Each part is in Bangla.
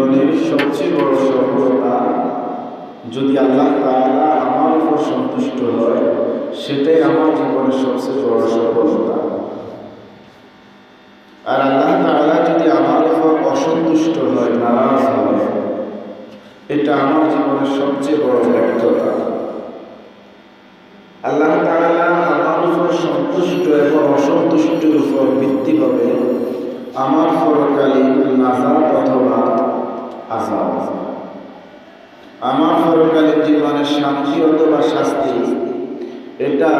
জীবনের সবচেয়ে বড় সফলতা, যদি আল্লাহ তাআলা আমার উপর সন্তুষ্ট হয়, সেটাই আমার জীবনের সবচেয়ে বড় সফলতা। আর আল্লাহ তাআলা যদি আমার উপর অসন্তুষ্ট হয়, নারাজ হয়, এটা আমার জীবনের সবচেয়ে বড় ব্যর্থতা। আল্লাহ তাআলা আমার উপর সন্তুষ্ট এবং অসন্তুষ্টের উপর ভিত্তি হবে আমার পরকালীন নাজাত অথবা আযাব। আমার পরকালীন জীবনের শান্তি অথবা শাস্তি, এটা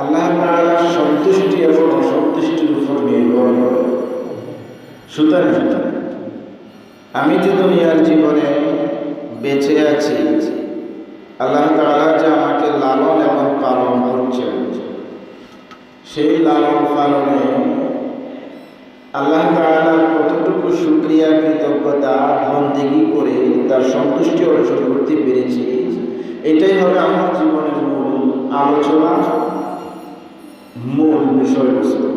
আল্লাহ তাআলার সন্তুষ্টি এবং অসন্তুষ্টির উপর নির্ভর করে। সুতরাং আমি যে দুনিয়ার জীবনে বেঁচে আছি, আল্লাহ তাআলা যে আমাকে লালন এবং পালন করছেন, সেই লালন পালনে আল্লাহ তাআলার কতটুকু শুকরিয়া কৃতজ্ঞতা বন্দেগী করে তার সন্তুষ্টি অর্জন করতে পেরেছি, এটাই হবে আমার জীবনের মূল আলোচনা, মূল বিষয়বস্তু।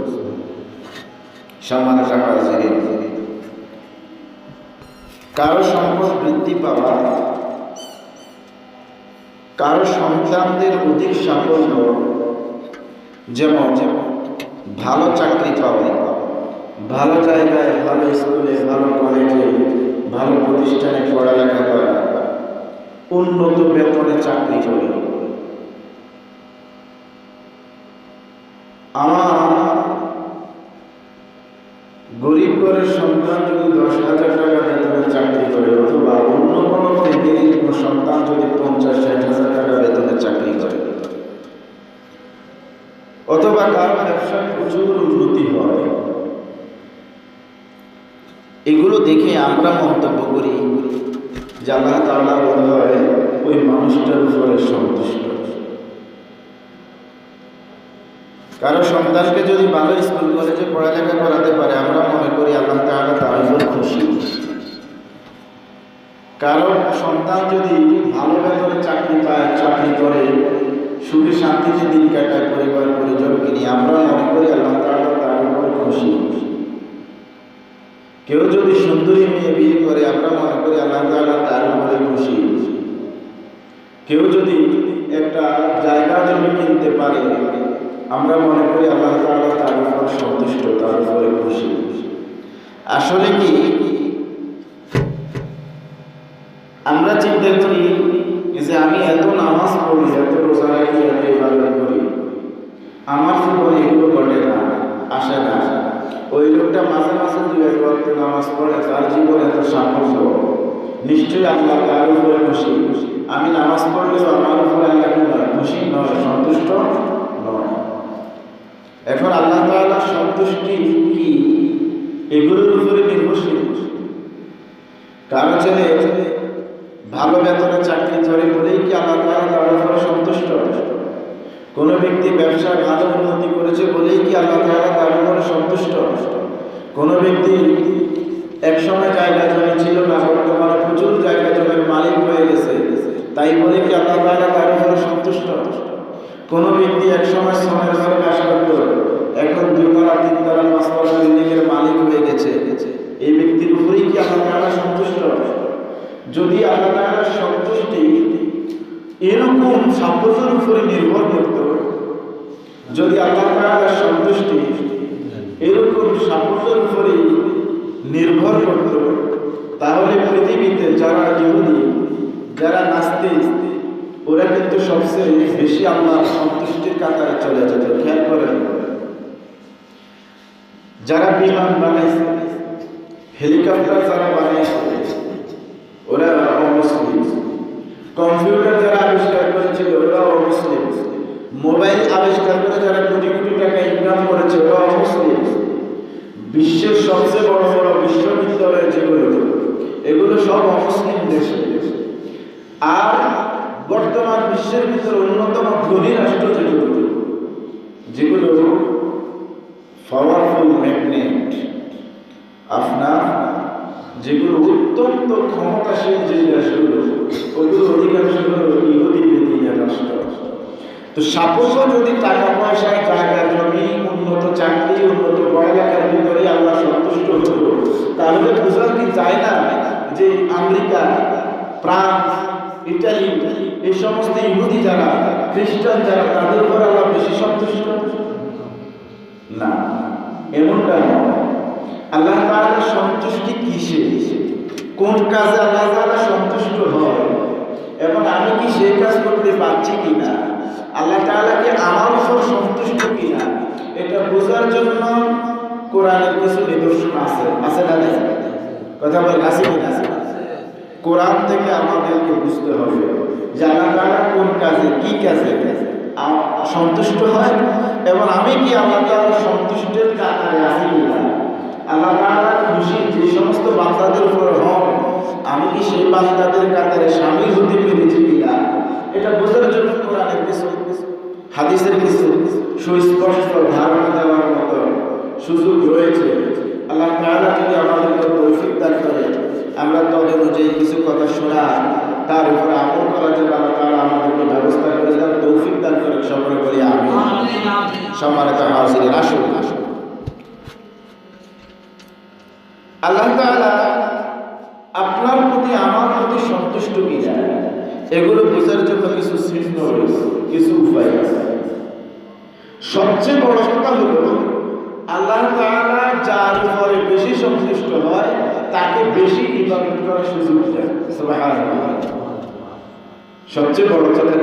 সম্মানিত হাজিরিন, কারো সম্পদ বৃদ্ধি পাওয়া, কারো সন্তানদের অধিক সাফল্য, যেমন ভালো চাকরি পাওয়া, ভালো জায়গায়, ভালো স্কুলে, ভালো কলেজে, ভালো প্রতিষ্ঠানে পড়ালেখা করা, উন্নত বেতনে চাকরি করা। আমার গরিব ঘরের সন্তান যদি 10,000 টাকা বেতনে চাকরি করে, অথবা অন্য কোনো ফ্যামিলির কোনো সন্তান যদি 50-60,000 টাকা বেতনে চাকরি করে, অথবা কারো ব্যবসায় প্রচুর উন্নতি হয়, এগুলো দেখে আমরা মন্তব্য করি যে আল্লাহ তাআলা বলা হয় ওই মানুষটার উপরে সন্তুষ্ট। কারো সন্তানকে যদি ভালো স্কুল কলেজে পড়ালেখা করাতে পারে, আমরা মনে করি আল্লাহ তাআলা তার উপর খুশি। কারো সন্তান যদি ভালো বেতনে চাকরি পায়, চাকরি করে, সুখে শান্তিতে দিন কাটায় পরিবার পরিজনকে নিয়ে, আমরা মনে করি আল্লাহ তাআলা তার উপর খুশি। কেউ যদি সুন্দরী মেয়ে বিয়ে করে, আমরা মনে করি আল্লাহ তাআলা তার উপরে খুশি। কেউ যদি একটা জায়গা জমি কিনতে পারে, আমরা মনে করি আল্লাহ তাআলা তার উপর সন্তুষ্ট, তার উপরে খুশি। আসলে কি আমরা চিন্তা করি যে আমি এত নামাজ পড়ি, এত রোজা রাখি, এত ইবাদত করি, আমার জীবনে এগুলো ঘটে না, আসে না। ওই লোকটা মাঝে মাঝে 2-1 ওয়াক্ত নামাজ পড়ে, তার জীবনে এত সাফল্য, নিশ্চয়ই আল্লাহ তার উপরে খুশি। আমি নামাজ পড়লেও আমার উপরে আল্লাহ কি নয়, খুশি নয়, সন্তুষ্ট নয়। এখন আল্লাহ তাআলার সন্তুষ্টি কি এগুলোর উপরে নির্ভরশীল। কারো ছেলে ভালো বেতনে চাকরি করে বলেই কি আল্লাহ তাআলা তার উপরে সন্তুষ্ট? কোনো ব্যক্তি ব্যবসায় ভালো উন্নতি করেছে বলেই কি আল্লাহ তাআলা তার উপরে সন্তুষ্ট? কোনো ব্যক্তি একসময় জায়গা জমি ছিল না, বর্তমানে প্রচুর জায়গা জমির মালিক হয়ে গেছে, তাই বলে কি আল্লাহ তাআলা তার উপরে সন্তুষ্ট? কোনো ব্যক্তি একসময় শ্রমের ঘরে কাজ করত, এখন 2-তলা 3-তলা 5-তলা বিল্ডিংয়ের মালিক হয়ে গেছে, এই ব্যক্তির উপরেই কি আল্লাহ তাআলা সন্তুষ্ট? যদি আল্লাহ তাআলার সন্তুষ্টি এরকম সাফল্যের উপরে নির্ভর করত, যদি আল্লাহ তাআলার সন্তুষ্টি এরকম সাফল্যের উপরে নির্ভর করত, তাহলে পৃথিবীতে যারা ইহুদি, যারা নাস্তিক, ওরা কিন্তু সবচেয়ে বেশি আল্লাহর সন্তুষ্টির কাতারে চলে যেত। খেয়াল করেন, যারা বিমান বানাইছে, হেলিকপ্টার যারা বানাইছে, ওরা অমুসলিম। কম্পিউটার যারা আবিষ্কার করেছিল, ওরা অমুসলিম। মোবাইল আবিষ্কার করে যারা কোটি কোটি টাকা ইনকাম করেছে, ওরা অমুসলিম। বিশ্বের সবচেয়ে বড় বড় বিশ্ববিদ্যালয় যেগুলো, এগুলো সব অমুসলিম দেশে। আর বর্তমান বিশ্বের ভিতরে অন্যতম ধনী রাষ্ট্র যেগুলো পাওয়ারফুল ম্যাগনেট, আপনার যেগুলো অত্যন্ত ক্ষমতাশীল যে দেশগুলো, ওগুলো অধিকাংশ ইহুদি বেদিয়া রাষ্ট্র। তো সাফল্য যদি টাকা পয়সায়, জায়গা জমি, উন্নত চাকরি, উন্নত পড়ালেখার ভিতরে আল্লাহ সন্তুষ্ট হতো, তাহলে বোঝা কি যায় না ফ্রান্স, ইটালি, এই সমস্ত ইহুদি যারা, খ্রিস্টান যারা, তাদের উপর আল্লাহ বেশি সন্তুষ্ট না? এমনটা নয়। আল্লাহ তাআলার সন্তুষ্টি কিসে, কোন কাজে আল্লাহ তাআলা সন্তুষ্ট হয় এবং আমি কি সেই কাজ করতে পারছি কিনা, আল্লাহ তাআলা কি আমার উপর সন্তুষ্ট কিনা, এটা বোঝার জন্য কোরআনের কিছু নিদর্শন আছে না? কথা বলেন, আছে কিনা? কোরআন থেকে আমাদেরকে বুঝতে হবে যে আল্লাহ তাআলা কোন কাজে, কি কাজে সন্তুষ্ট হয় এবং আমি কি আল্লাহ তাআলার সন্তুষ্টের কাতারে আছি কিনা। আল্লাহ তাআলা খুশি যে সমস্ত বান্দাদের উপর হন, আমি কি সেই বান্দাদের কাতারে শামিল হতে পেরেছি কিনা, এটা বোঝার জন্য কোরআনের কিছু, হাদিসের কিছু সুস্পষ্ট ধারণা দেওয়ার মতো সুযোগ রয়েছে। আল্লাহ তাআলা যদি আমাদেরকে তৌফিক দান করে, আমরা তদ অনুযায়ী কিছু কথা শোনা, তার উপরে আমল করার জন্য আল্লাহ তাআলা আমাদেরকে ব্যবস্থা করে দেন, তৌফিক দান করে, সকলে বলি আমিন। সম্মানিত হাজিরিন, আসুন আল্লাহ তাআলা আপনার প্রতি, আমার প্রতি সন্তুষ্ট কিনা, এগুলো বোঝার জন্য কিছু চিহ্ন রয়েছে, কিছু উপায় আছে। সবচেয়ে বড় কথা হলো আল্লাহ তাআলা যার উপরে বেশি সন্তুষ্ট হয় তাকে বেশি ইবাদত করার সুযোগ দেন। সুবহানাল্লাহ। সবচেয়ে বড় কথা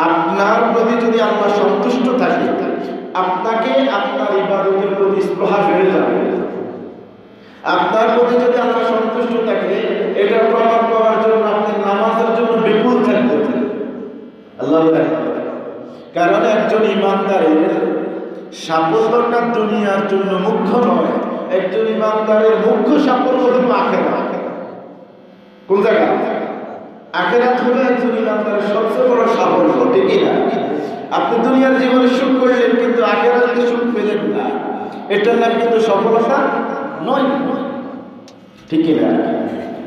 আপনার প্রতি যদি আল্লাহ সন্তুষ্ট থাকে, আপনাকে আপনার ইবাদতের প্রতি স্পৃহা বেড়ে যাবে। আপনার প্রতি যদি আল্লাহ সন্তুষ্ট থাকে, এটা প্রমাণ করার জন্য আপনি নামাজের জন্য বিপুল থাকবেন। আল্লাহু আকবার। কারণ একজন ইমানদারের সাফল্যটা দুনিয়ার জন্য মুখ্য নয়, একজন ইমানদারের মুখ্য সাফল্য হলো আখিরাত। কোন জায়গা? আখিরাত হলো একজন ইমানদারের সবচেয়ে বড় সাফল্য, ঠিক না? আপনি দুনিয়ার জীবনে সুখ করলেন কিন্তু আখিরাতে সুখ পেলেন না, এটার নাম কিন্তু সফলতা নয়, ঠিক না?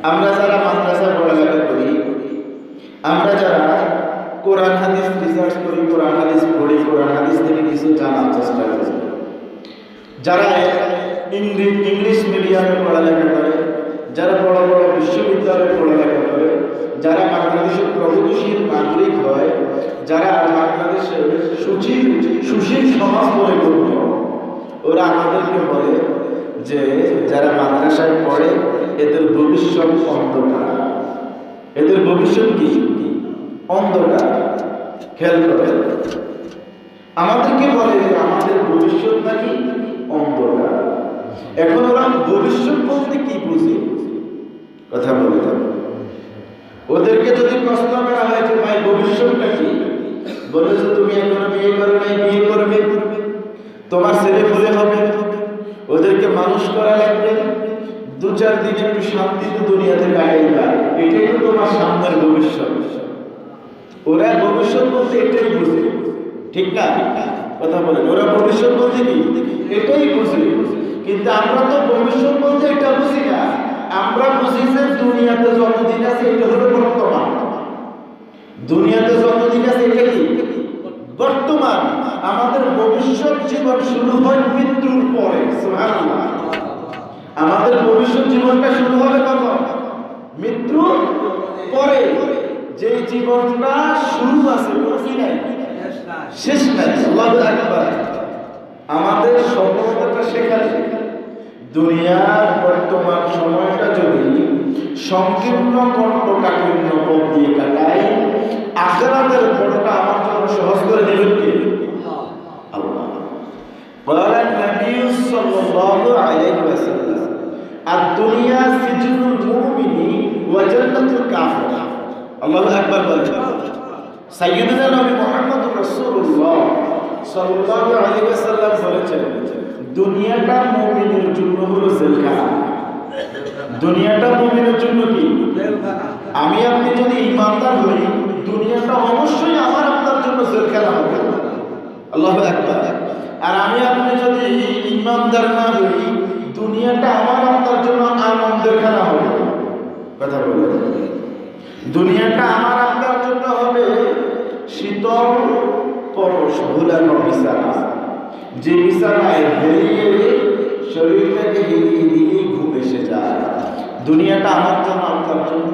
আমরা যারা মাদ্রাসায় পড়ালেখা করি, আমরা যারা কোরআন হাদিস রিসার্চ করি, কোরআন হাদিস পড়ি, কোরআন হাদিস থেকে কিছু জানার চেষ্টা করি, যারা ইংলিশ মিডিয়ামে পড়ালেখা করে, যারা বড় বড় বিশ্ববিদ্যালয়ে পড়ালেখা করে, যারা বাংলাদেশের প্রগতিশীল নাগরিক হয়, যারা বাংলাদেশের সুশীল সমাজ গড়ে তুলবে, ওরা আমাদেরকে বলে যে যারা মাদ্রাসায় পড়ে এদের ভবিষ্যৎ অন্ধকার। এদের ভবিষ্যৎ কি? অন্ধকার। খেয়াল করে আমাদেরকে বলে যে আমাদের ভবিষ্যৎ নাকি অন্ধকার। এখন ওরা ভবিষ্যৎ বলতে কি বুঝে কথা বলে থাকে। ওদেরকে যদি প্রশ্ন করা হয় যে ভাই ভবিষ্যৎটা কি, বলে যে তুমি এখনো বিয়ে করো নাই, বিয়ে করবে, তোমার ছেলে ফুলে হবে, ওদেরকে মানুষ করা লাগবে, 2-4 দিন একটু শান্তিতে দুনিয়াতে কাটাইবা, এটাই তো তোমার সামনের ভবিষ্যৎ। ওরা ভবিষ্যৎ বলতে এটাই বুঝে, ঠিক না? কথা বলে ওরা ভবিষ্যৎ বলতে কি এটাই বুঝে, কিন্তু আমরা তো ভবিষ্যৎ বলতে এটা বুঝি না। আমরা বুঝি যে দুনিয়াতে যতদিন আছে এটা হলো বর্তমান। দুনিয়াতে যতদিন আছে এটা কি বর্তমান। আমাদের ভবিষ্যৎ জীবন শুরু হয় মৃত্যুর পরে। সুবহানাল্লাহ। আমাদের ভবিষ্যৎ জীবনটা শুরু হবে কখন? মৃত্যুর পরে। যে জীবনটা শুরু আছে কি নাই, শেষ নাই। আল্লাহু আকবার। আমাদের সফলতাটা সেখানে। দুনিয়ার বর্তমান সময়টা যদি সংকীর্ণ কণ্ঠকাঠিন্য পথ দিয়ে কাটাই, আখিরাতের পথটা আমার জন্য সহজ করে দেবেন কে? আল্লাহ। বলেন নবী সাল্লাল্লাহু আলাইহি ওয়াসাল্লাম, আদ-দুনিয়া সিজনুল মুমিনি ওয়া জান্নাতুল কাফির। আল্লাহু আকবার বলেন। সাইয়্যিদুনা নবী মুহাম্মদ রাসূলুল্লাহ সাল্লাল্লাহু আলাইহি ওয়াসাল্লাম বলেছেন, দুনিয়াটা মুমিনের জন্য হলো জেলখানা। দুনিয়াটা মুমিনের জন্য কি? জেলখানা। আমি আপনি যদি ঈমানদার হই, দুনিয়াটা অবশ্যই আমার আপনার জন্য জেলখানা হবে। আল্লাহু আকবার। আর আমি আপনি যদি ঈমানদার না হই, দুনিয়াটা আমার আপনার জন্য আনন্দের খানা হবে। কথা বলেন। দুনিয়াটা আমার আপনার জন্য হবে শীতল পরশ ভুলানো বিছানা, যে বিছানায় হেলিয়ে শরীরটাকে হেলিয়ে দিয়ে ঘুম এসে যায়। দুনিয়াটা আমার জন্য আপনার জন্য।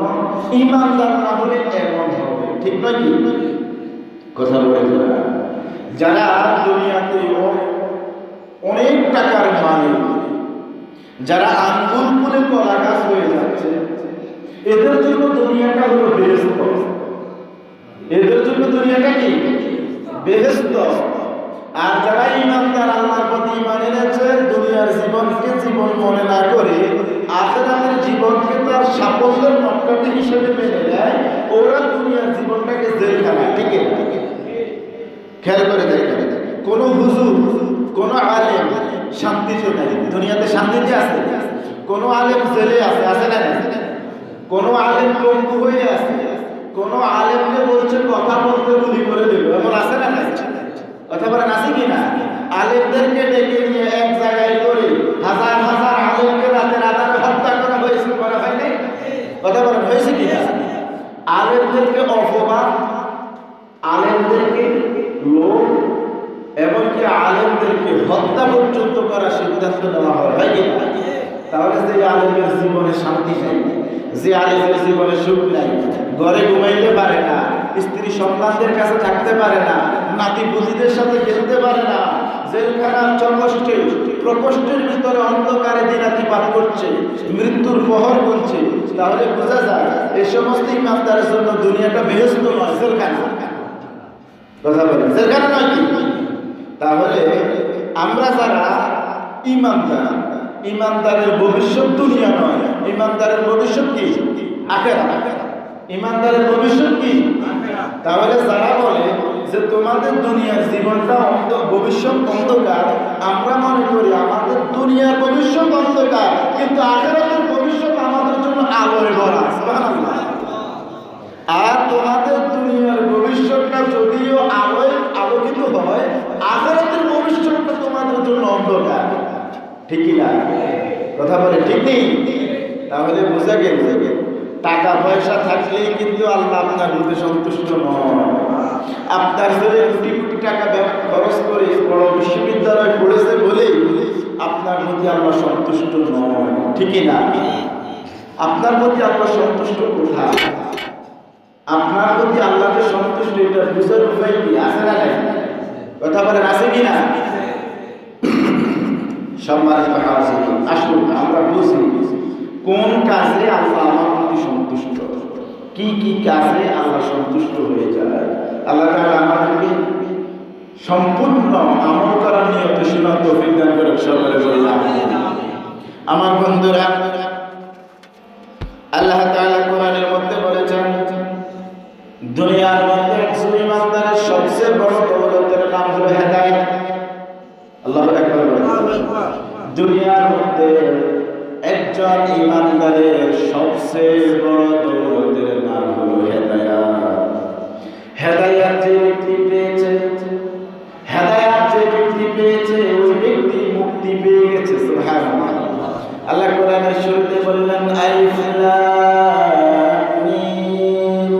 ইমানদার না হলে এমন হবে, ঠিক নয় কি? কথা বলে যারা দুনিয়াতে অনেক টাকার মালিক, যারা আঙ্গুল ফুলে কলা গাছ হয়ে যাচ্ছে, এদের জন্য দুনিয়াটা হলো বেহেশত। এদের জন্য দুনিয়াটা কি? বেহেশত। আর যারা ইমানদার, আল্লাহর প্রতি ঈমান এনেছে, দুনিয়ার জীবনকে জীবন মনে না করে আখিরাতের জীবনকে তার সাফল্যের মাপকাঠি হিসেবে মেনে নেয়, ওরা দুনিয়ার জীবনটাকে জেলখানা। ঠিক আছে? খেয়াল করে দেখেন, কোন হুজুর, কোন আলেম শান্তিতে নাই। দুনিয়াতে শান্তিতে আছে? কোন আলেম জেলে আছে? আছে না? কোন আলেম পঙ্গু হয়ে আছে? কোন আলেমকে বলছে কথা বলতে গুলি করে দেবে, এমন আছে না? কথা বলেন, আছে কি না? আলেমদেরকে ডেকে নিয়ে এক জায়গায় করে হাজার হাজার আলেমকে রাতে রাতে হত্যা করা হয়েছে, করা হয়নি? কথা বলেন, হয়েছে কি না? আলেমদেরকে অপবাদ, আলেমদেরকে লোক, এমনকি আলেমদেরকে হত্যা পর্যন্ত করার সিদ্ধান্ত নেওয়া হয় কি না? তাহলে যে আলেমের জীবনে শান্তি নেই, যে আলেমের জীবনে সুখ নাই, ঘরে ঘুমাইতে পারে না, স্ত্রী সন্তানদের কাছে থাকতে পারে না, নাতি পুতিদের সাথে খেলতে পারে না, জেলখানার চকষ্টে প্রকোষ্ঠের ভিতরে অন্ধকারে দিনাতিপাত করছে, মৃত্যুর প্রহর বলছে, তাহলে বোঝা যায় এই সমস্ত ইমানদারের জন্য দুনিয়াটা বেহেশত নয়, জেলখানা। কথা বলেন, জেলখানা নয় কি? তাহলে আমরা যারা ইমানদার, ইমানদারের ভবিষ্যৎ দুনিয়া নয়, ইমানদারের ভবিষ্যৎ কি? আখিরাত। ইমানদারের ভবিষ্যৎ কি? তাহলে যারা বলে যে তোমাদের দুনিয়ার জীবনটা ভবিষ্যৎ অন্ধকার, আমরা মনে করি আমাদের দুনিয়ার ভবিষ্যৎ অন্ধকার, কিন্তু আখিরাতের ভবিষ্যৎ আমাদের জন্য আলোয় ভরা। সুবহানাল্লাহ। আর তোমাদের দুনিয়ার ভবিষ্যৎটা যদিও আলোয় আলোকিত হয়, আখিরাতের ভবিষ্যৎটা তোমাদের জন্য অন্ধকার। ঠিকই না? কথা বলে ঠিক নেই? তাহলে বোঝা গেল টাকা পয়সা থাকলেই কিন্তু আল্লাহ আপনার প্রতি সন্তুষ্ট নয়। আপনার ছেলে কোটি কোটি টাকা খরচ করে বড় বিশ্ববিদ্যালয় পড়েছে বলে আপনার প্রতি আল্লাহ সন্তুষ্ট নয়, ঠিকই না? আপনার প্রতি আল্লাহ সন্তুষ্ট কোথায়? আপনার প্রতি আল্লাহকে সন্তুষ্ট এটা বুঝার উপায় কি আছে না? কথা বলেন, আছে কি না? সম্মানিত হাজিরিন, আসুন আমরা বুঝি কোন কাজে আল্লাহ আমার প্রতি সন্তুষ্ট, কি কি কাজে আল্লাহ সন্তুষ্ট হয়ে যায়। আল্লাহ তাআলা আমাদেরকে সম্পূর্ণ আমল করার নিয়তে শোনার তৌফিক দান করেন, সকলে বলি আমিন। আমার বন্ধুরা, আল্লাহ তাআলা কোরআনের মধ্যে বলেছেন, দুনিয়ার মধ্যে একজন ইমানদারের সবচেয়ে বড় দৌলতের নাম হলো হেদায়েত। আল্লাহু আকবার। দুনিয়ার মধ্যে একজন ইমানদারের সবচেয়ে বড় দৌলতের নাম হলো হেদায়েত। হেদায়েত যে ব্যক্তি পেয়েছে, হেদায়েত যে ব্যক্তি পেয়েছে, ওই ব্যক্তি মুক্তি পেয়ে গেছে। সুবহানাল্লাহ। আল্লাহ কোরআনের শুরুতে বললেন, আলিফ লাম মিম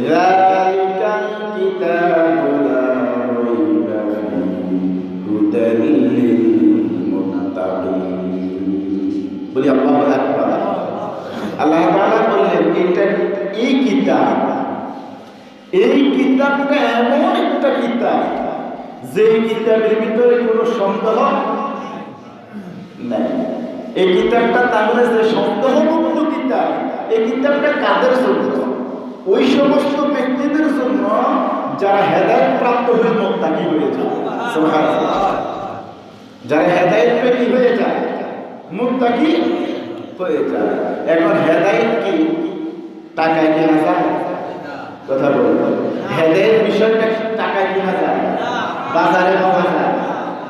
যালিকাল কিতাবু লা রাইবা ফীহি হুদাল লিল মুত্তাকিন। বলি আল্লাহু আকবার। আল্লাহ তাআলা বললেন, এই কিতাবটা এমন একটা কিতাব যে কিতাবের ভিতরে কোনো সন্দেহ নাই। এই কিতাবটা তাহলে যে সন্দেহমুক্ত কিতাব, এই কিতাবটা কাদের জন্য? ওই সমস্ত ব্যক্তিদের জন্য যারা হেদায়েত প্রাপ্ত হয়ে মুত্তাকি হয়ে যায়। সুবহানাল্লাহ। যারা হেদায়েত পেয়ে হয়ে যায়, মুত্তাকি হয়ে যায়। এখন হেদায়েত কি টাকায় কেনা যায়? কথা বলবো, হেদায়েত বিষয়টা টাকায় কেনা যায়? বাজারে পাওয়া যায়,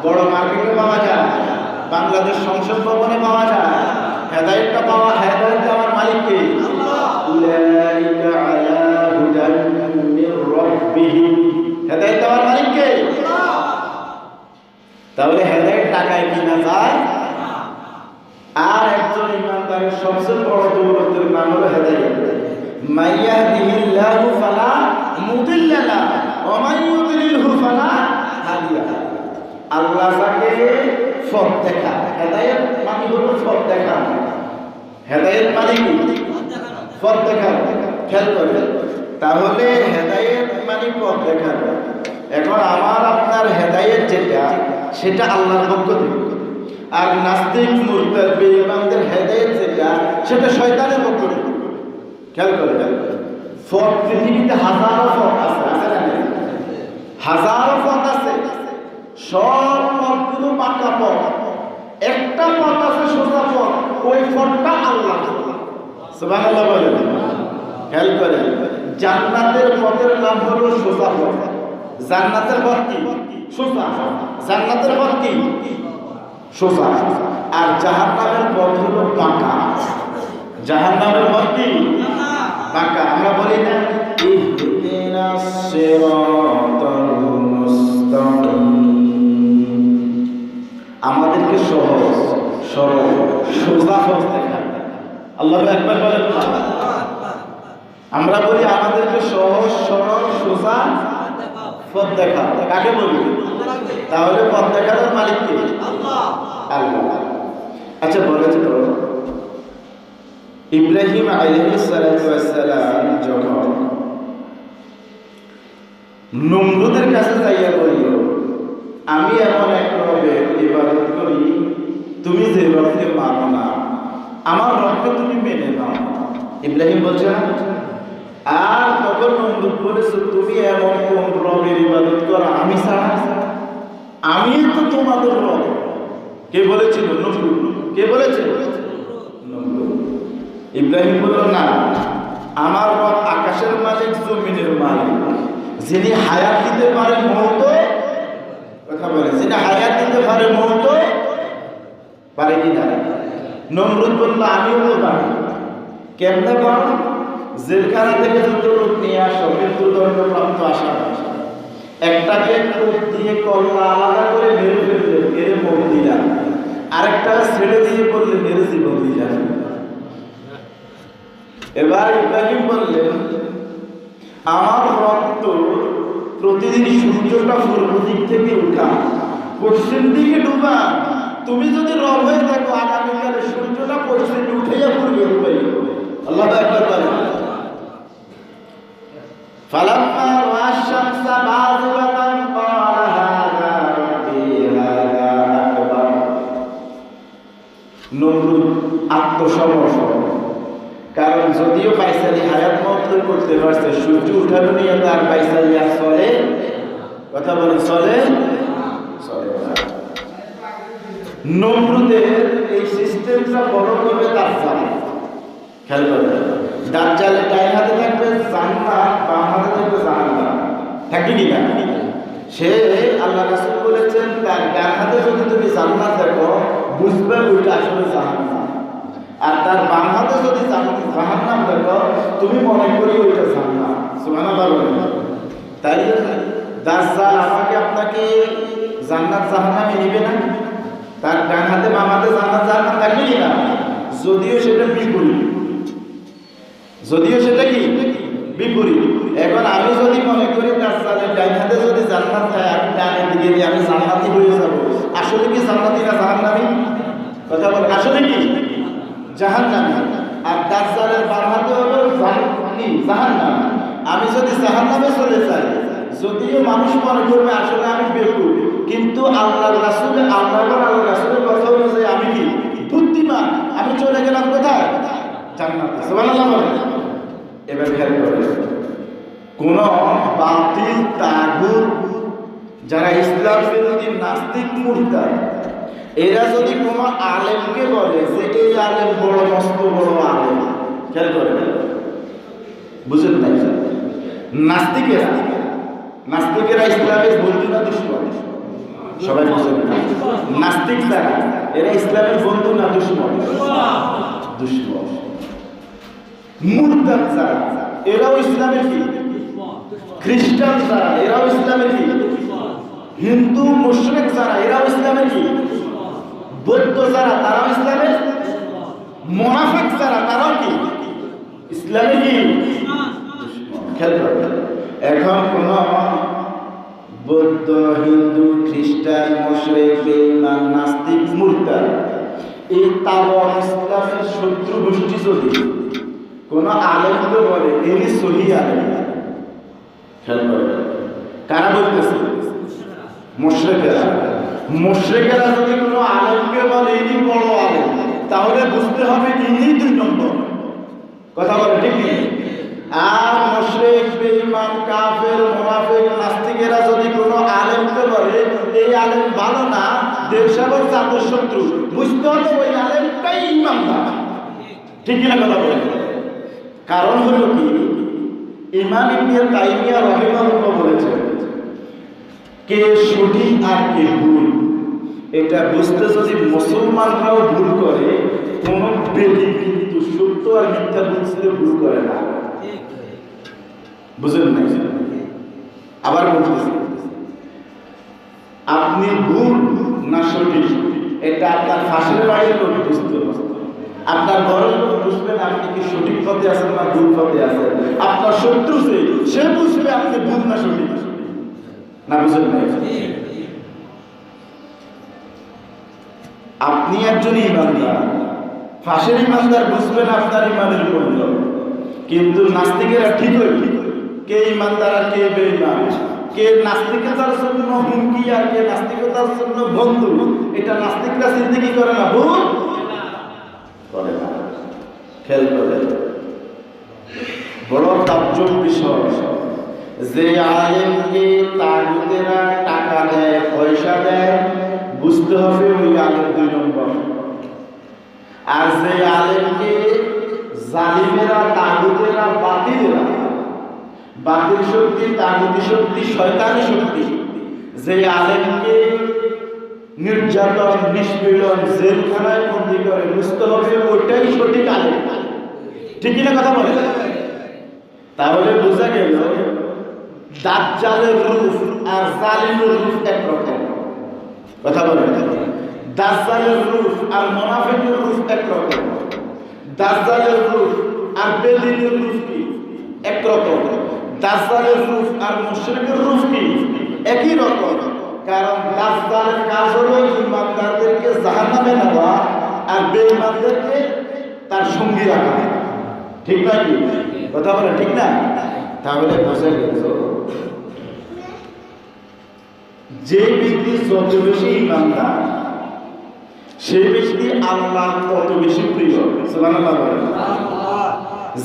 বড় মার্কেটে পাওয়া যায়, বাংলাদেশ সংসদ ভবনে পাওয়া যায়। হেদায়েতটা পাওয়া, হেদায়েত দেওয়ার মালিক কে? উলাইকা আলা হুদান মির রাব্বিহিম। হেদায়েত দেওয়ার মালিক কে? তাহলে হেদায়েত টাকায় কেনা যায়? আর একজন ইমানদারের সবচেয়ে বড় দৌলতের নাম হলো হেদায়েত। মাইয়াহদিহিল্লাহু ফালা মুদিল্লা লাহু ওয়া মান ইউদ্লিলহু ফালা হাদিয়া লাহু। আল্লাহ যাকে পথ দেখায়, হেদায়েত মানে হলো পথ দেখানো। হেদায়েত মানে কি? পথ দেখানো। খেয়াল করে, তাহলে হেদায়েত মানে পথ দেখানো। এখন আমার আপনার হেদায়েত যেটা, সেটা আল্লাহর পক্ষ থেকে, আর নাস্তিক মুরতাদ বেঈমানদের হেদায়েত যেটা, সেটা শয়তানের পক্ষ থেকে। খেয়াল করে, পথ পৃথিবীতে হাজারো পথ আছে, আছে না? হাজারো পথ আছে, সব পথগুলো পাকা পথ। একটা পথ আছে সোজা পথ, ওই পথটা আল্লাহ। সুবহানাল্লাহ বলেন। খেয়াল করে, জান্নাতের পথের নাম হলো সোজা পথ। জান্নাতের পথ কি? সোজা। জান্নাতের পথ কি? সোজা। আর জাহান্নামের পথ হলো বাঁকা। জাহান্নামের পথ কি? বাঁকা। আমরা বলি না ইহদিনাস সিরাতাল মুস্তাকিম, আমাদেরকে সহজ সরল সোজা পথ দেখায়। আল্লাহু আকবার বলেন। আমরা বলি আমাদেরকে সহজ সরল সোজা পথ দেখা। কাকে বলি? তাহলে পথ দেখানোর মালিক কে? আল্লাহ। আল্লাহ। আচ্ছা বলে তো, ইব্রাহিম আলাইহিস সালাতু ওয়াস সালাম যখন নমরুদের কাছে যাইয়া বলিল, আমি এমন এক রবের ইবাদত করি, তুমি যে রবকে মানো না, আমার রবকে তুমি মেনে নাও। ইব্রাহিম বলছে না? আর তখন নমরুদ বলেছে, তুমি এমন কোন রবের ইবাদত করো আমি ছাড়া? আমি তো তোমাদের রব। কে বলেছিল? নমরুদ। কে বলেছে? নমরুদ। ইব্রাহিম বলল, না, আমার রব আকাশের মালিক, জমিনের মালিক, যিনি হায়াত দিতে পারে মৌত, কথা বলে, যিনি হায়াত দিতে পারে মৌত পারে কি না? নমরুদ বলল, আমিও তো পারি। কেমনে পারো? জেলখানা থেকে দুটো লোক নিয়ে আসো, মৃত্যুদণ্ডপ্রাপ্ত আসামি, একটাকে কোপ দিয়ে কল্লা আলাদা করে মেরে ফেললে, মেরে মুখ দিলাম, আরেকটা ছেড়ে দিয়ে বললে মেরে জীবন দিলাম। এবার ইব্রাহিম বললেন, আমার রক্ত প্রতিদিন সূর্যটা পূর্ব দিক থেকে উঠা পশ্চিম দিকে ডুবা, তুমি যদি রব হয়ে থাকো, আগামীকালে সূর্যটা পশ্চিমে উঠেইয়া পূর্বে ডুবাই। আল্লাহু আকবার বলেন। ফালাম্মা রাআ শামসা বাযিগাতান ক্বালা হাযা রাব্বী হাযা আকবার। নমরুদ আত্মসমর্পণ, কারণ যদিও পাইসালি হায়াত মৌত করতে পারছে, সূর্য উঠানো নিয়ে তার পাইসালি আর চলে, কথা বলে, চলে চলে। নমরুদের এই সিস্টেমটা বড় করবে দাজ্জাল। খেয়াল করবে, দাজ্জালের ডান হাতে থাকবে জান্নাত, বাম হাতে থাকবে জাহান্নাম। থাকবে কি না? সে আল্লাহ রাসূল বলেছেন, তার ডান হাতে যদি তুমি জান্নাত দেখো, বুঝবে ওইটা আসলে জাহান্নাম। আর তার বাম হাতে যদি জাহান্নাম দেখো, তুমি মনে করি ওইটা জান্নাত। সুবহানাল্লাহ বলেন। তাই দাজ্জাল আমাকে আপনাকে জান্নাত জাহান্নামে নিবে না। তার ডান হাতে বাম হাতে জান্নাত জাহান্নাম থাকবে কি না? যদিও সেটা বিপরীত, যদিও সেটা কি বিপরীত। এখন আমি যদি মনে করি দাজ্জালের ডান হাতে যদি জান্নাত থাকে, আমি ডানের দিকে দিয়ে আমি জান্নাতি হয়ে যাব, আসলে কি জান্নাতি না জাহান্নামী? কথা বল, আসলে কি জাহান্নামী। আর দাজ্জালের বাম হাতে হলো জাহান্নাম। আমি যদি জাহান্নামে চলে যাই, যদিও মানুষ মনে করবে আসলে আমি বেকুব, কিন্তু আল্লাহর রাসূল, আল্লাহর রাসূলের কথা অনুযায়ী আমি কি বুদ্ধিমান, আমি চলে গেলাম কোথায়? জান্নাতে। সুবহানাল্লাহ বলেন। এবার খেয়াল করেন, কোন বাতিল তাগুত যারা ইসলাম বিরোধী নাস্তিক মুরতাদ, এরা যদি কোনো আলেমকে বলে যে এই আলেম বড় মস্ত বড় আলেম, খেয়াল করেন, বুঝেন নাই? নাস্তিকেরা ইসলামের বন্ধু না দুশমন? সবাই বুঝেন না? নাস্তিক যারা, এরা ইসলামের বন্ধু না দুশমন? দুশমন। মুরতাদ যারা, এরাও ইসলামের কি? খ্রিস্টান যারা, এরাও ইসলামের কি? হিন্দু মুশরিক যারা, এরাও ইসলামের কি? বৌদ্ধ যারা, তারাও ইসলামের। মুনাফিক যারা, তারাও কি ইসলামের কি? খেয়াল করবেন। এখন কোন বৌদ্ধ, হিন্দু, খ্রিস্টান, মুশরিক, বেঈমান, নাস্তিক, মুরতাদ, এই তাওয়ান ইসলামের শত্রু গোষ্ঠী যদি কোন আলেমকে বলে ইনি সহি আলেম, খেয়াল করে কারা বলতেছে? মুশরিকেরা। মুশরিকেরা যদি কোনো আলেমকে বলে ইনি বড় আলেম, তাহলে বুঝতে হবে ইনি 2 নম্বর। কথা বলে ঠিক নেই? আর মুশরিক, বেঈমান, কাফের, মুনাফিক, নাস্তিকেরা যদি কোনো আলেমকে বলে এই আলেম ভালো না, দেশাবর জাতীয় শত্রু, বুঝতে হবে ওই আলেমটাই ইমানদার। ঠিক কিনা কথা বলে? কারণ হলো কি, ইমাম ইবনে তাইমিয়া রাহিমাহুল্লাহ বলেছেন কে সঠিক আর কে ভুল এটা বুঝতে যদি মুসলমানরাও ভুল করে, কোন বেদি কিন্তু সত্য আর মিথ্যা বুঝতে ভুল করে না। বুঝলেন না? আবার বলতেছি, আপনি ভুল না সঠিক এটা আপনার ফাঁসের বাড়ির লোক বুঝতে হবে, আপনার ঘরের লোক বুঝবেন আপনি কি সঠিক পথে আছেন না ভুল পথে আছেন। আপনার শত্রু সে বুঝবে আপনি ভুল না সঠিক না। বুঝলেন না? আপনি একজন ইমানদার, ফাঁসের ইমানদার বুঝবেন আপনার ইমানের মূল্য, কিন্তু নাস্তিকেরা ঠিক হইল কে ইমানদার আর কে বেঈমান, কে নাস্তিকতার জন্য হুমকি আর কে নাস্তিকতার জন্য বন্ধু, এটা নাস্তিকরা জিন্দেগি করে না, ভুল করে না। খেয়াল করে, বড় তাজ্জব বিষয় যে আলেমকে তাগুতেরা টাকা দেয়, পয়সা দেয়, বুঝতে হবে ওই আলেম 2 নম্বর। আর যে আলেমকে জালিমেরা, তাগুতেরা, বাতিলেরা, বাতিল শক্তি, তাগুতি শক্তি, শয়তানি শক্তি, যে আলেমকে নির্যাতন, নিষ্পীড়ন, জেলখানায় বন্দী করে, বুঝতে হবে ওইটাই সঠিক আলেম। ঠিক কিনা কথা বলে? তাহলে বোঝা গেল দাজ্জালের রূপ আর জালিমের রূপ একরকম। কথা বলে? দাজ্জালের রূপ আর মুনাফিকের রূপ একরকম। দাজ্জালের রূপ আর বেদিনের রূপ কি? একরকম। দাজ্জালের রূপ আর মুশরিকের রূপ কি? একই রকম। কারণ দাজ্জালের কাজ হলো ইমানদারদেরকে জাহান্নামে নেওয়া আর বেঈমানদেরকে তার সঙ্গী রাখা। ঠিক না কি? কথা বলে ঠিক না? তাহলে বোঝা গেল যে ব্যক্তি যত বেশি ইমানদার সেই ব্যক্তি আল্লাহ তত বেশি প্রিয়। সুবহানাল্লাহ।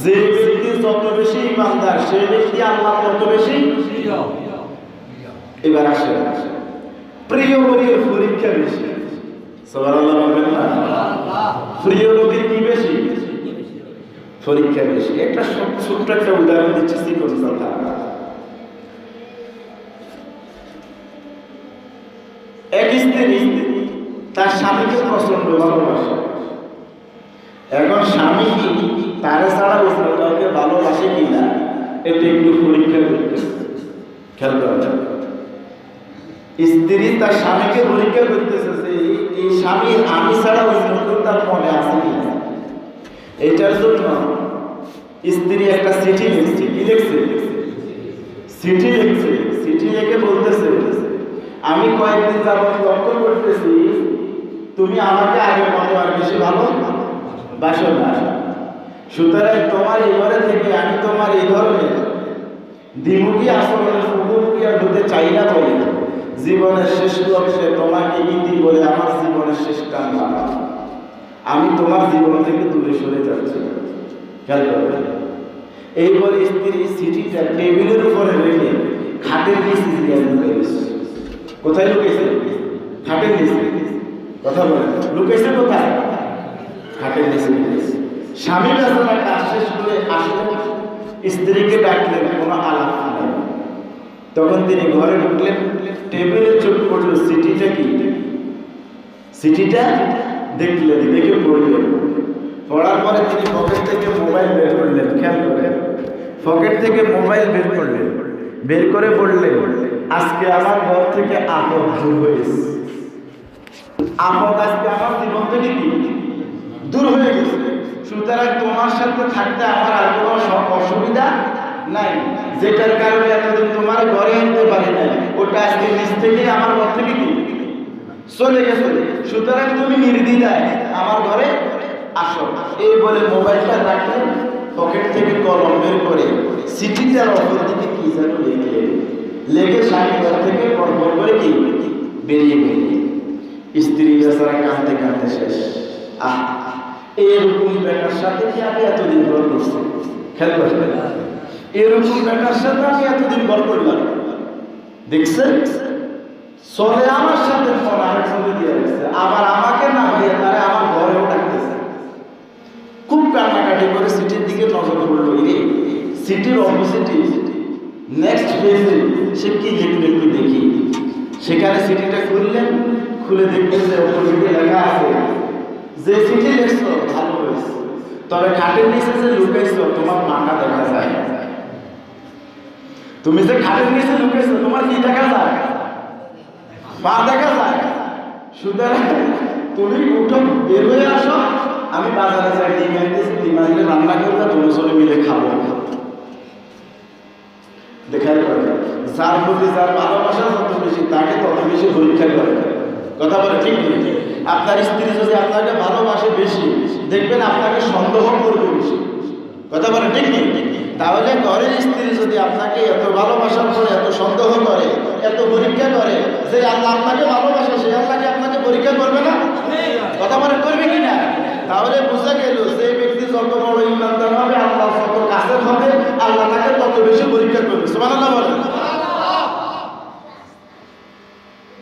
যে ব্যক্তি যত বেশি ইমানদার সেই ব্যক্তি আল্লাহ তত বেশি প্রিয়। এবার আসে প্রিয় লোকের পরীক্ষা বেশি। সুবহানাল্লাহ বলবেন না? প্রিয় লোকের কি বেশি? পরীক্ষা বেশি। একটা ছোট্ট একটা উদাহরণ দিচ্ছি, চিকন কথা। এক স্ত্রী তার স্বামীকে প্রচন্ড ভালোবাসে। এখন স্বামী তারা ছাড়া অন্য কাউকে ভালোবাসে কিনা এটা একটু পরীক্ষা করতে। খেয়াল করা, স্ত্রী তার স্বামীকে পরীক্ষা করতেছে যে এই স্বামী আমি ছাড়া অন্য কেউ তার মনে আছে কিনা। এটার জন্য স্ত্রী একটা চিঠি লিখছে। কি লিখছে? চিঠি লিখছে। চিঠি লিখে বলতেছে আমি কয়েকদিন যাবত লক্ষ্য করতেছি তুমি আমাকে আগে মতো আর বেশি ভালো বাসো না। সুতরাং তোমার এই ঘরে থেকে আমি তোমার এই ধরনের দ্বিমুখী আচরণের মুখোমুখি আর হতে চাই না বলে জীবনের শেষ লক্ষ্যে তোমাকে ইতি বলে আমার জীবনের শেষ কান্না। আমি তোমার জীবন থেকে দূরে সরে যাচ্ছি। খেয়াল করবে। এই বলে স্ত্রী চিঠিটা টেবিলের উপরে রেখে খাটের নিচে লুকিয়েছে। কোথায় লুকিয়েছে? খাটের নিচে। কথা বলে লুকিয়েছে কোথায়? খাটের নিচে লুকিয়েছে। স্বামী বেচারা কাজ শেষ করে আসলে স্ত্রীকে ডাকলেন, কোনো আলাপ নাই। তখন তিনি ঘরে ঢুকলেন, টেবিলে চোখ পড়লো, চিঠিটা কি? চিঠিটা দেখলেন, দেখে পড়লেন। পড়ার পরে তিনি পকেট থেকে মোবাইল বের করলেন। খেয়াল করে, পকেট থেকে মোবাইল বের করলেন, বের করে বললেন আজকে আমার ঘর থেকে আপদ দূর হয়েছে। আপদ আজকে আমার জীবন থেকে কি দূর হয়ে গেছে। সুতরাং তোমার সাথে থাকতে আমার আর কোনো অসুবিধা নাই। যেটার কারণে এতদিন তোমার ঘরে আনতে পারি না, ওটা আজকে নিজ থেকে আমার ঘর থেকে কি চলে গেছে। সুতরাং তুমি নির্দ্বিধায় আমার ঘরে আসো, এই বলে মোবাইলটা রাখলেন, পকেট থেকে কলম বের করে সিটিটার অপর দিকে কি যেন লেগে স্বামী ঘর থেকে পরপর করে কি বেরিয়ে গেল। স্ত্রী বেচারা কাঁদতে কাঁদতে শেষ। এরকম বেটার সাথে কি আমি এতদিন গল্প করছি? খেয়াল করবেন, এরকম বেটার সাথে আমি এতদিন গল্প করলাম, দেখছেন? চলে আমার সাথে ফোন আরেকজনকে দিয়ে রাখছে, আবার আমাকে না ভাইয়া তারা আমার ঘরেও ডাকতেছে। খুব কান্নাকাটি করে সিটির দিকে নজর পড়লো, সিটির অপোজিটে নেক্সট পেজে সে কি লিখলো একটু দেখি। সেখানে সিটিটা খুললেন, খুলে দেখতেছে অপোজিটে লেখা আছে যে চিঠি লিখছো ভালো হয়েছে, তবে খাটের নিচে যে লুকাইছো তোমার মাটা দেখা যায়। তুমি যে খাটের নিচে লুকাইছো তোমার কি দেখা যায়? পা দেখা যায়। সুতরাং তুমি উঠো, বের হয়ে আসো, আমি বাজারে যাই, ডিম আনতেছি, ডিম আনলে রান্না করবে, তুমি চলে মিলে খাবো। দেখার পরে যার প্রতি যার ভালোবাসা যত বেশি তাকে তত বেশি পরীক্ষা করে। কথা বলে ঠিক নেই? আপনার স্ত্রী যদি আপনাকে ভালোবাসে বেশি, দেখবেন আপনাকে সন্দেহ করবে বেশি। কথা বলে ঠিক নেই? তাহলে ঘরের স্ত্রী যদি আপনাকে এত ভালোবাসার পরে এত সন্দেহ করে, এত পরীক্ষা করে, যে আল্লাহ আপনাকে ভালোবাসে সেই আল্লাহকে আপনাকে পরীক্ষা করবে না? কথা বলে করবে কিনা? তাহলে বোঝা গেল যে ব্যক্তি যত বড় ইমানদার হবে, আল্লাহ যত কাছের হবে, আল্লাহ তাকে তত বেশি পরীক্ষা করবে। সুবহানাল্লাহ বলেন।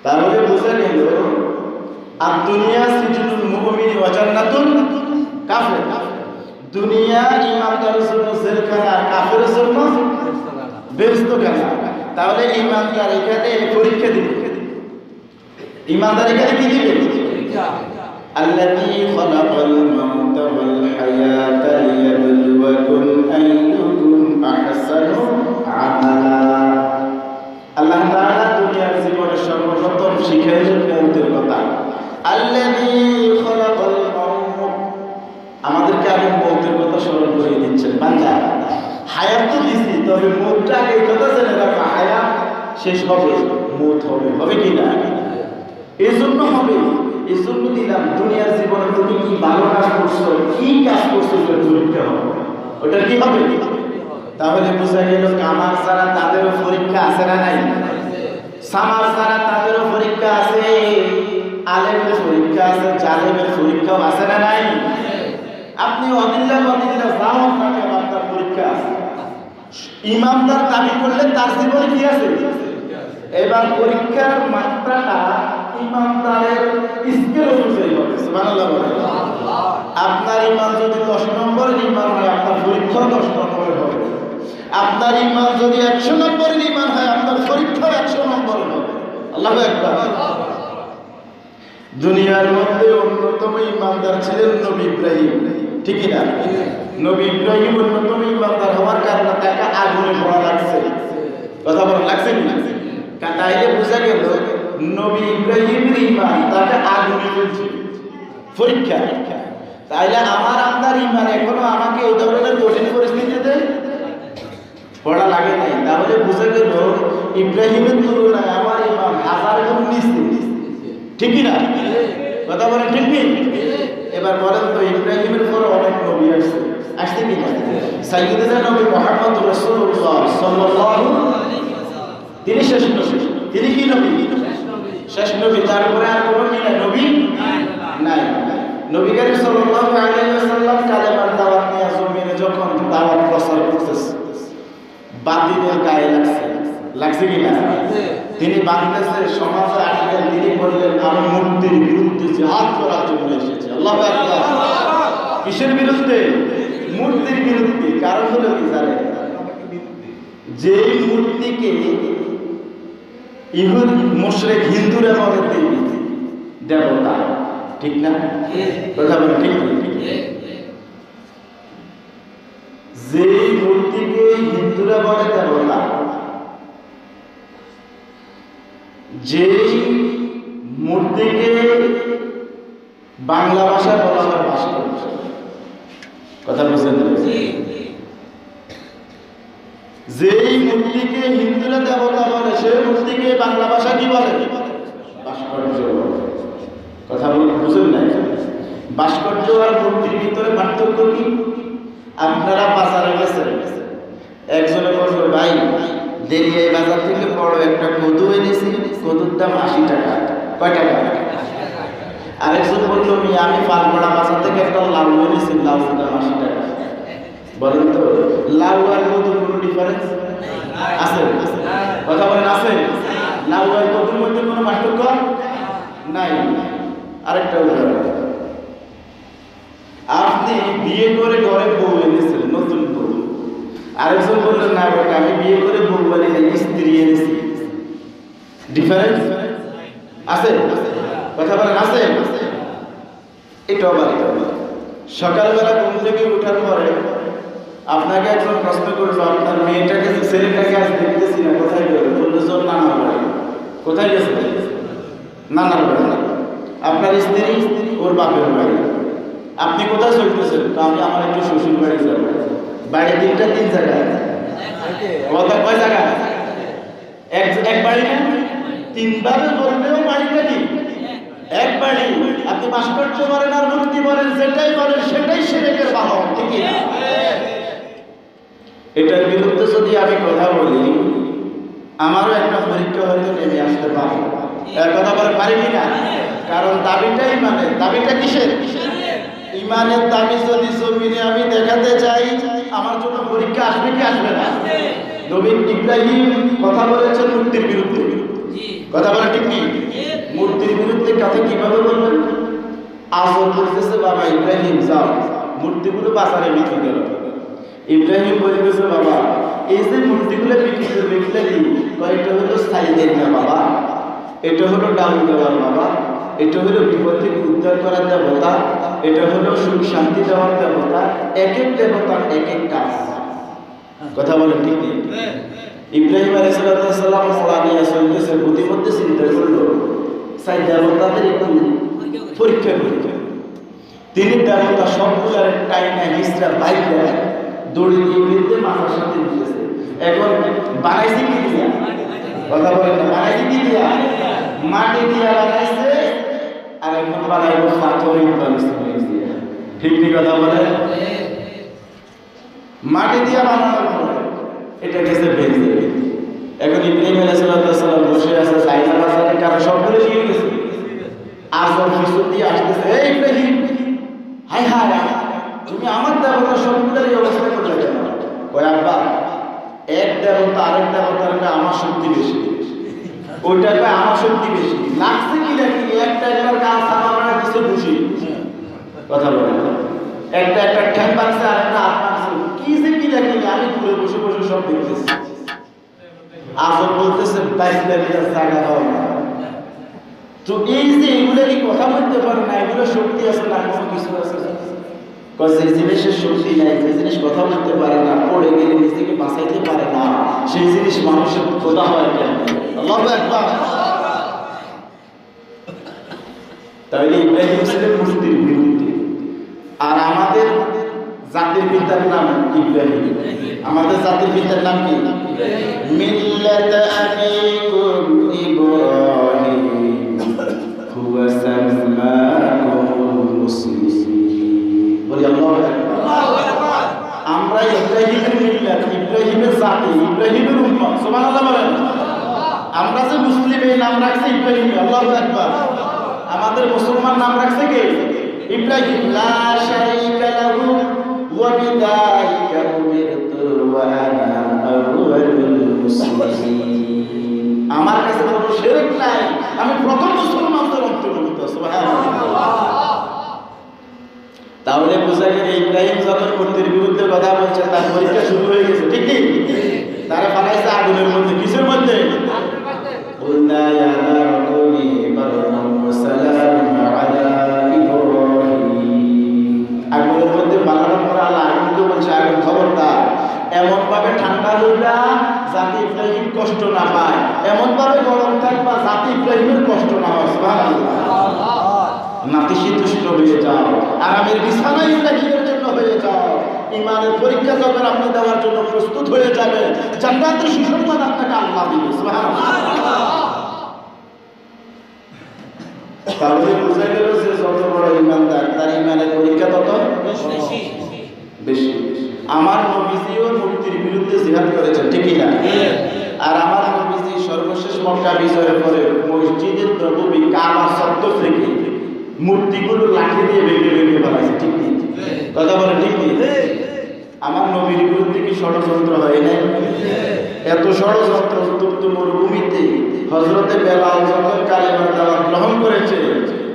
তাহলে বোঝা গেল আর দুনিয়া সিজনুল মুমিন ওয়া জান্নাতুল কাফির। দুনিয়া ইমানদারের জন্য জেলখানা, কাফেরের জন্য বেহেশতখানা। তাহলে ইমানদার এখানে পরীক্ষা দিবে। ইমানদার এখানে কি দিবে? আল্লাযী খালাকাল মাউতা ওয়াল হায়াতা লিয়াবলুয়াকুম আইয়ুকুম আহসানু আমালা। আল্লাহ তাআলা দুনিয়ার জীবনে সর্বপ্রথম শিখাইলেন মওতের কথা। আল্লাযী খালাকাল মাউত, আমাদেরকে আগে মওতের কথা স্মরণ করে দিচ্ছেন। বান্দা হায়াত তো দিছি, তবে মওতটা আগে এই কথা জেনে রাখো, হায়াত শেষ হবে, মওত হবে। হবে কি না? এজন্য হবে, এজন্য দিলাম দুনিয়ার জীবনে তুমি কি ভালো কাজ করছো, কি কাজ করছো সেটা পরীক্ষা হবে। ওটা কি হবে? তাহলে বোঝা গেল কামার ছাড়া তাদেরও পরীক্ষা আছে না নাই? সামার ছাড়া তাদেরও পরীক্ষা আছে, আলেমের পরীক্ষা আছে, জালেমের পরীক্ষাও আছে না নাই? আপনি অদিল্লা বদিল্লা যাও না কেন, আপনার পরীক্ষা আছে। ইমানদার দাবি করলে তার জীবনে কি আছে? এবার পরীক্ষার মাত্রাটা ইমানদারের স্কেল অনুযায়ী হবে। সুবহানাল্লাহ বলেন। আপনার ইমান যদি 10 নম্বরের ইমান হয়, আপনার পরীক্ষা 10 নম্বরের হবে। আপনার ইমান যদি 100 নম্বরের ইমান হয়, আপনার পরীক্ষা 100 নম্বরের হবে। আল্লাহু আকবার। দুনিয়ার মধ্যে অন্যতম ইমানদার ছিলেন নবী ইব্রাহিম, ঠিক না? নবী ইব্রাহিম অন্যতম ইমানদার হওয়ার কারণে তাকে আগুনে পড়া লাগছে। কথা বলা লাগছে কি? তাইলে বোঝা গেল নবী ইব্রাহিমের ইমান তাকে আগুনে ফেলছে, পরীক্ষা। তাইলে আমার আপনার ইমান এখনো আমাকে এই ধরনের কঠিন পরিস্থিতিতে পড়া লাগে নাই। তাহলে বোঝা গেল ইব্রাহিমের তুলনায় আমার ইমান 1000 গুণ নিচে, ঠিক না? কথা বলেন ঠিক নেই? এবার বলেন তো, ইব্রাহিমের পরে অনেক নবী আসছে, আসছে কি না? সাইয়্যিদুনা নবী মুহাম্মদ রাসূলুল্লাহ সাল্লাল্লাহু, তিনি শেষ নবী। তিনি কি নবী? শেষ নবী। তারপরে আর কোনো কি নাই? নবী নাই। নবী কারীম সাল্লাল্লাহু আলাইহি ওয়াসাল্লাম কালেমার দাওয়াত নিয়ে জমিনে যখন দাওয়াত প্রচার করতেছে, বাতিলের গায়ে লাগছে কি না? তিনি বাংলাদেশের সমাজে আসলেন, তিনি বললেন আমি মূর্তির বিরুদ্ধে জিহাদ করার জন্য এসেছি। আল্লাহু আকবার। কিসের বিরুদ্ধে? মূর্তির বিরুদ্ধে। কারণ হলো কি জানেন? যে মূর্তিকে ইহুদ মুশরিক হিন্দুরা মনে করে দেবতা, ঠিক না? কথা বলেন ঠিক? যে মূর্তিকে হিন্দুরা বলে দেবতা, যে মূর্তিকে বাংলা ভাষায় বলা হয় ভাস্কর্য। কথা বুঝলেন? যেই মূর্তিকে হিন্দুরা দেবতা বলে, সেই মূর্তিকে বাংলা ভাষা কি বলে? ভাস্কর্য। কথা বলে বুঝুন না, ভাস্কর্য আর মূর্তির ভিতরে পার্থক্য কি? আপনারা বাজারে গেছেন, একজনে বলল ভাই দেরিয়াই বাজার থেকে বড় একটা কদু এনেছি, কদুর দাম 80 টাকা। কয় টাকা? আরেকজন বলল আমি পালপাড়া বাজার থেকে একটা লাউ এনেছি, লাউ দাম 80 টাকা। বলেন তো লাউ আর কদুর কোনো ডিফারেন্স আছে? কথা বলেন আছে? লাউ আর কদুর মধ্যে কোনো পার্থক্য নাই। আরেকটা উদাহরণ, আপনি বিয়ে করে ঘরে বউ এনেছেন, নতুন বউ। আরেকজন বললেন না বেটা আমি বিয়ে করে বউ বানিয়ে স্ত্রী এনেছি। ডিফারেন্স আছে? কথা বলেন আছে? এটাও বাড়ি। সকালবেলা ঘুম থেকে ওঠার পরে আপনাকে একজন প্রশ্ন করলো আপনার মেয়েটাকে ছেলেটাকে আজ দেখতেছি না, কোথায় গেল? বললো যে নানার বাড়ি। কোথায় গেছে? নানার বাড়ি। আপনার স্ত্রী ওর বাপের বাড়ি। আপনি কোথায় চলতেছেন? তো আমি আমার একটু শ্বশুর বাড়ি যাব। বাড়ি তিন জায়গায়। কথা কয় জায়গা? এক বাড়ি না, তিনভাবে বললেও বাড়িটা কি এক বাড়ি। আপনি ভাস্কর্য বলেন আর মূর্তি বলেন, যেটাই বলেন সেটাই শিরকের বাহন, ঠিক না? এটার বিরুদ্ধে যদি আমি কথা বলি আমারও একটা পরীক্ষা হয়তো নেমে আসতে পারে। কথা বলে পারি কিনা? কারণ দাবিটা ইমানের। দাবিটা কিসের? ইমানের দাবি যদি জমিনে আমি দেখাতে চাই আমার জন্য পরীক্ষা আসবে কি আসবে না? নবী ইব্রাহিম কথা বলেছেন মূর্তির বিরুদ্ধে। কথা বলে ঠিক নেই? মূর্তির বিরুদ্ধে কথা কিভাবে বলবেন? আজর বলতেছে বাবা ইব্রাহিম যাও মূর্তিগুলো বাজারে বিক্রি করো। ইব্রাহিম বলতেছে বাবা এই যে মূর্তিগুলো বিক্রি করবে এগুলো কি? এটা হলো স্থায়ী দেবতা বাবা, এটা হলো ডাউন দেওয়ার বাবা, এটা হলো বিপদ থেকে উদ্ধার করার দেবতা, এটা হলো সুখ শান্তি দেওয়ার দেবতা। এক এক দেবতার এক এক কাজ। কথা বলেন ঠিক নেই? ইব্রাহিম আলাইহিস সালাম ফলা নিয়ে চলতেছে, প্রতিমধ্যে চিন্তা করলো সাই দেবতাদের একটু পরীক্ষা করি। তিনি দেবতা সবগুলার টাইমে হিস্ট্রা বাইক দেয় দড়ি দিয়ে বিরুদ্ধে মাথার সাথে দিতেছে। এখন বানাইছে কি দিয়া? কথা বলেন না, বানাইছে কি দিয়া? মাটি দিয়া বানাইছে, আর এখন বানাইব পাথর দিয়া। ঠিক ঠিক কথা বলে? মাটি দিয়া বানানোর পরে এটা গেছে ভেঙে। এখন ইব্রাহিম আলাইহিস সালাম বসে আছে চাইনা বাজারে, কারণ সবগুলো নিয়ে গেছে। আসর কিছু দিয়ে আসতেছে, এই ইব্রাহিম হাই হাই তুমি আমার দেবতা সবগুলোর এই অবস্থা করলে কেন? কয় আব্বা এক দেবতা আরেক দেবতার আমার শক্তি বেশি, ওইটা আমার শক্তি বেশি। লাগছে কি নাকি একটা কাজ আমার কিছু খুশি। কথা বলে একটা ঠ্যাং বাঁধছে আর একটা হাত বাঁধছে, কি যে কি নাকি আমি দূরে বসে বসে সব দেখতেছি। আসর বলতেছে জায়গা দাও না। তো এই যে এগুলো কি কথা বলতে পারে না, এগুলো শক্তি আছে না কোনো কিছু আছে? যে জিনিসের শক্তি নাই, যে জিনিস কথা বলতে পারে না, পড়ে গেলে নিজেকে বাঁচাইতে পারে না, সেই জিনিস মানুষের খোদা হয় কেন? আল্লাহু আকবার। তাহলে ইব্রাহিম ছিলেন মূর্তির বিরুদ্ধে। আর আমাদের জাতির পিতার নাম ইব্রাহিম। আমাদের জাতির পিতার নাম কি? মিল্লাত আবিকুম ইব্রাহিম হুয়া সাম্মাকুমুল মুসলিমিন। বলি আল্লাহু আকবার। আমরা ইব্রাহিমের মিল্লাত, ইব্রাহিমের জাতি, ইব্রাহিমের উম্মত। সুবহানাল্লাহ বলেন। আমরা যে মুসলিম এই নাম রাখছি ইব্রাহিম। আল্লাহু আকবার। আমাদের মুসলমান নাম রাখছে কে? ইব্রাহিম। লা শারীকা লাহু ওয়া বিযালিকা উমিরতু ওয়া আনা আউয়ালুল মুসলিমিন। আমার কাছে কোনো শিরক নাই, আমি প্রথম মুসলমানদের অন্তর্ভুক্ত। সুবহানাল্লাহ। তাহলে বোঝা গেল ইব্রাহিম যখন মূর্তির বিরুদ্ধে কথা বলছে তার পরীক্ষা শুরু হয়ে গেছে, ঠিক কি? তারা বানাইছে আগুনের মধ্যে। কিসের মধ্যে? قلنا يا نار كوني بردا وسلاما على إبراهيم। আগুনের মধ্যে বানানোর পর আল্লাহ আগুনকে বলছে আগুন খবরদার এমন ভাবে ঠান্ডা হইবা যাতে ইব্রাহিম কষ্ট না পায়, এমন ভাবে গরম থাকবা যাতে ইব্রাহিমের কষ্ট না হয়। সুবহানাল্লাহ। নাতিশীতোষ্ণ হয়ে যাও, আরামের বিছানা ইব্রাহিমের জন্য হয়ে যাও। ইমানের পরীক্ষা যখন আপনি দেওয়ার জন্য প্রস্তুত হয়ে যাবে, জান্নাতের সুসংবাদ আপনাকে আল্লাহ দিবে। সুবহানাল্লাহ। তাহলে বোঝা গেল যে যত বড় ইমানদার তার ইমানের পরীক্ষা তত বেশি। আমার নবীজিও মূর্তির বিরুদ্ধে জিহাদ করেছেন, ঠিকই না? আর আমার নবীজি সর্বশেষ মক্কা বিজয়ের পরে মসজিদের নববী কাবা চত্বর থেকে মূর্তিগুলো লাঠি দিয়ে ভেঙে ভেঙে ফেলাইছে, ঠিক নেই? কথা বলে ঠিক নেই? আমার নবীর বিরুদ্ধে কি ষড়যন্ত্র হয় নাই? এত ষড়যন্ত্র উত্তপ্ত মরুভূমিতে হযরতে বেলাল যখন কালেমার দাওয়াত গ্রহণ করেছে,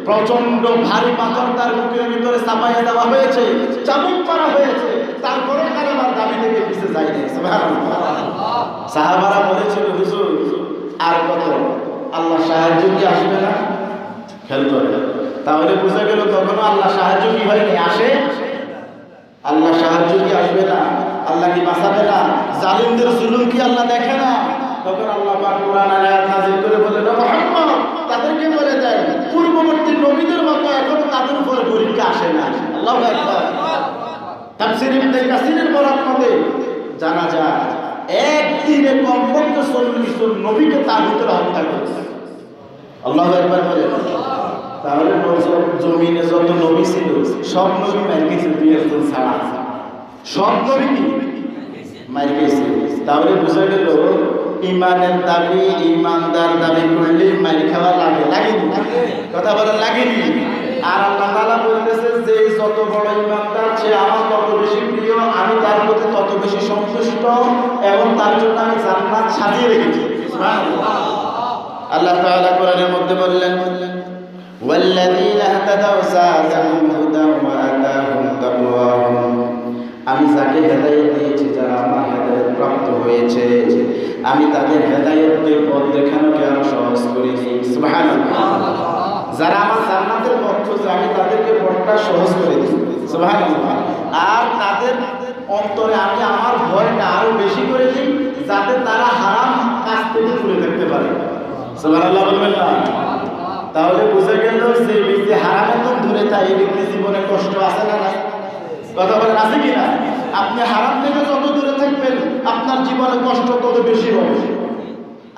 প্রচন্ড ভারী পাথর তার বুকের ভিতরে চাপাইয়া দেওয়া হয়েছে, চাবুক করা হয়েছে, তারপরে কালেমার দাবি থেকে পিছে যায়নি। সুবহানাল্লাহ। সাহাবারা বলেছিল, হুজুর আর কত, আল্লাহ সাহায্য কি আসবে না? খেয়াল করে, তাহলে বোঝা গেল তখনও আল্লাহ সাহায্য কি হয়নি, আসে। আল্লাহ সাহায্য কি আসবে না? আল্লাহ কি বাঁচাবে না? জালিমদের জুলুম কি আল্লাহ দেখে না? তখন আল্লাহ পাক কোরআনের আয়াত নাযিল করে বলেন, মুহাম্মদ তাদেরকে বলে দেন পূর্ববর্তী নবীদের মতো এখনো তাদের উপরে পরীক্ষা আসে না। আল্লাহু আকবার। তাফসীর ইবনে কাসিরের বরাত মতে জানা যায় একদিনে কমপক্ষে 40 জন নবীকে তার ভিতরে হত্যা করেছে। আল্লাহু আকবার বলে। তাহলে জমিনে যত নবী ছিল সব নবী মার গেছে, 2-1 ছাড়া সব নবী কি মার গেছে। তাহলে বোঝা গেল ইমানের দাবি, ইমানদার দাবি করলে মার খাওয়া লাগে, লাগেনি? কথা বলেন লাগেনি? আর আল্লাহ তাআলা বলতেছে যে যত বড় ইমানদার সে আমার তত বেশি প্রিয়, আমি তার প্রতি তত বেশি সন্তুষ্ট এবং তার জন্য আমি জান্নাত সাজিয়ে রেখেছি। সুবহানাল্লাহ। আল্লাহ তাআলা কোরআনের মধ্যে বললেন, ওয়াল্লাযীনা ইহতাদাউ যাদাহুম হুদান ওয়া আতাহুম তাকওয়াহুম। আমি যাকে হেদায়েত দিয়েছি, যারা আমার হেদায়েত প্রাপ্ত হয়েছে, আমি তাদের হেদায়েতকে পথ দেখানোকে আরো সহজ করে দিই। সুবহানাল্লাহ। যারা আমার জান্নাতের পথ খুঁজে, আমি তাদেরকে পথটা সহজ করে দিই। সুবহানাল্লাহ। আর তাদের অন্তরে আমি আমার ভয়টা আরো বেশি করে দিই, যাতে তারা হারাম কাজ থেকে দূরে থাকতে পারে। সুবহানাল্লাহ বলবেন না? তাহলে বুঝে গেল যে ব্যক্তি হারামের তো দূরে থাকে, এই ব্যক্তির জীবনে কষ্ট আছে না নাই? কথা বলেন আছে কি না? আপনি হারাম থেকে যত দূরে থাকবেন আপনার জীবনে কষ্ট তত বেশি হবে,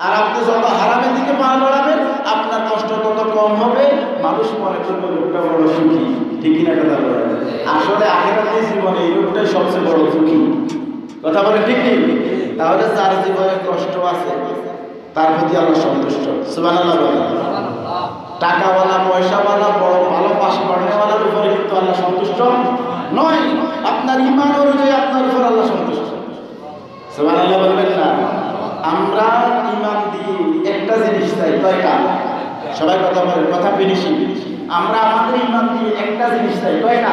আর আপনি যত হারামের দিকে পা বাড়াবেন আপনার কষ্ট তত কম হবে। মানুষ মনে করবে লোকটা বড় সুখী, ঠিকই না? কথা বলেন। আসলে আখিরাতের জীবনে এই লোকটাই সবচেয়ে বড় সুখী। কথা বলেন ঠিক নেই? তাহলে যার জীবনে কষ্ট আছে তার প্রতি আল্লাহ সন্তুষ্ট। সুবহানাল্লাহ বলেন। টাকাওয়ালা, পয়সাওয়ালা, বড় ভালো পাশ পড়নেওয়ালার উপরে কিন্তু আল্লাহ সন্তুষ্ট নয়। আপনার ঈমান অনুযায়ী আপনার উপর আল্লাহ সন্তুষ্ট। সুবহানাল্লাহ বলবেন না? আমরা ঈমান দিয়ে একটা জিনিস চাই, কয়টা? সবাই কথা বলেন, কথা ফিনিশিং। আমরা আমাদের ঈমান দিয়ে একটা জিনিস চাই, কয়টা?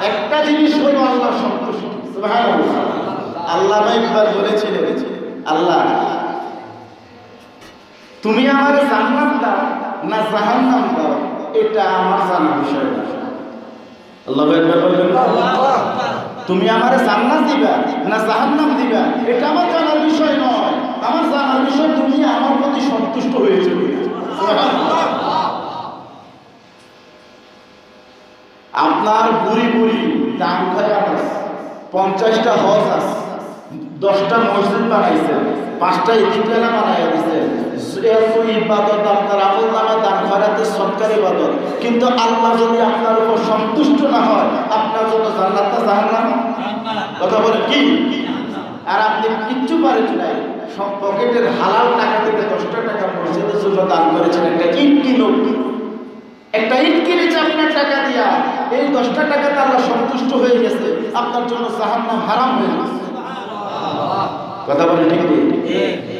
একটা জিনিস হলো আল্লাহ সন্তুষ্ট। সুবহানাল্লাহ। আল্লাহ একবার বলেছিলেন, আল্লাহ তুমি আমার জান্নাত দাও না জাহান্নাম দাও, এটা আমার জানার বিষয় না। আল্লাহু আকবার বলবেন। তুমি আমার জান্নাত দিবা না জাহান্নাম দিবা, এটা আমার জানার বিষয় নয়। আমার জানার বিষয় তুমি আমার প্রতি সন্তুষ্ট হয়েছো কিনা। আপনার বুড়ি বুড়ি দাম খায় আছে, 50টা হজ আছে, 10টা মসজিদ বানাইছেন, 5টা ঈদগাহ বানাইয়া দিচ্ছেন, ইবাদত আপনার আমল নামে দান খয়রাতে সদকার ইবাদত, কিন্তু আল্লাহ যদি আপনার উপর সন্তুষ্ট না হয় আপনার জন্য জান্নাত না জাহান্নাম? কথা বলেন কি? আর আপনি কিচ্ছু পারেন নাই, সব পকেটের হালাল টাকা থেকে 10টা টাকা মসজিদের জন্য দান করেছেন, একটা ইট কিনো, একটা ইট কিনেছে আপনার টাকা দিয়া, এই 10টা টাকাতে আল্লাহ সন্তুষ্ট হয়ে গেছে, আপনার জন্য জাহান্নাম হারাম হয়ে গেছে। কথা বলেন ঠিক নেই?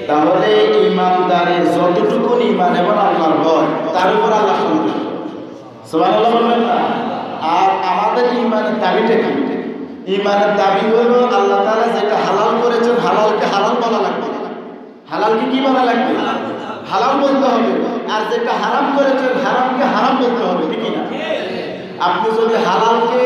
তাহলে ইমানদারের যতটুকু ইমান এবং আল্লাহর ভয়, তার উপর আল্লাহ সন্তুষ্ট। সুবহানাল্লাহ বলবেন না? আর আমাদের ইমানের দাবিটা কি? ইমানের দাবি হলো আল্লাহ তাআলা যেটা হালাল করেছেন হালালকে হালাল বলা লাগবে, হালালকে কি বলা লাগবে? হালাল বলতে হবে। আর যেটা হারাম করেছেন হারামকে হারাম বলতে হবে, ঠিক না? আপনি যদি হালালকে